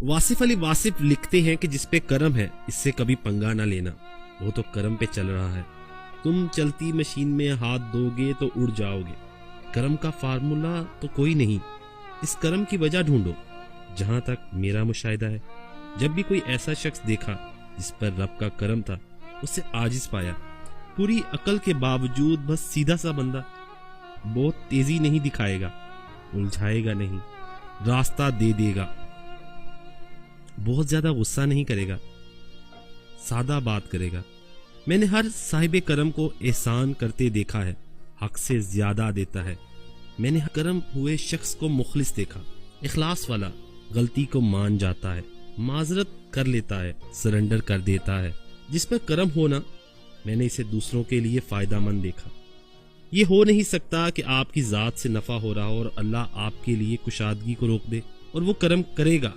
واصف علی واصف لکھتے ہیں کہ جس پہ کرم ہے اس سے کبھی پنگا نہ لینا، وہ تو کرم پہ چل رہا ہے۔ تم چلتی مشین میں ہاتھ دو گے تو اڑ جاؤ گے۔ کرم کا فارمولا تو کوئی نہیں، اس کرم کی وجہ ڈھونڈو۔ جہاں تک میرا مشاہدہ ہے، جب بھی کوئی ایسا شخص دیکھا جس پر رب کا کرم تھا، اسے عاجز پایا۔ پوری عقل کے باوجود بس سیدھا سا بندہ، بہت تیزی نہیں دکھائے گا، الجھائے گا نہیں، راستہ دے دے گا، بہت زیادہ غصہ نہیں کرے گا، سادہ بات کرے گا۔ میں نے ہر صاحب کرم کو احسان کرتے دیکھا ہے، حق سے زیادہ دیتا ہے۔ میں نے کرم ہوئے شخص کو مخلص دیکھا، اخلاص والا، غلطی کو مان جاتا ہے، معذرت کر لیتا ہے، سرنڈر کر دیتا ہے۔ جس پر کرم ہونا، میں نے اسے دوسروں کے لیے فائدہ مند دیکھا۔ یہ ہو نہیں سکتا کہ آپ کی ذات سے نفع ہو رہا ہو اور اللہ آپ کے لیے کشادگی کو روک دے اور وہ کرم کرے گا۔